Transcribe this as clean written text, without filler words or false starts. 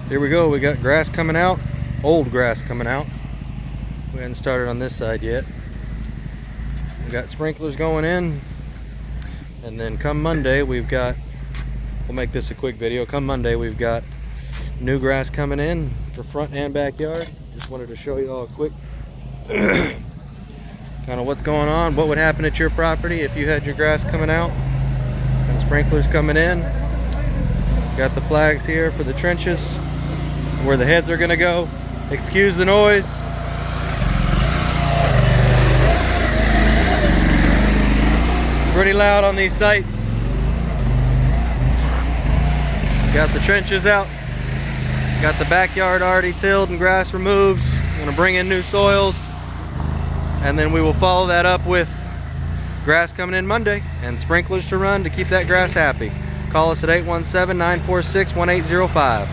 Here we go. We got grass coming out, old grass coming out. We haven't started on this side yet. We got sprinklers going in, and then come Monday we'll make this a quick video. Come Monday we've got new grass coming in for front and backyard. Just wanted to show you all a quick kind of what's going on, what would happen at your property if you had your grass coming out and sprinklers coming in. Got the flags here for the trenches where the heads are going to go. Excuse the noise. Pretty loud on these sites. Got the trenches out. Got the backyard already tilled and grass removed. I'm going to bring in new soils, and then we will follow that up with grass coming in Monday and sprinklers to run to keep that grass happy. Call us at 817-946-1805.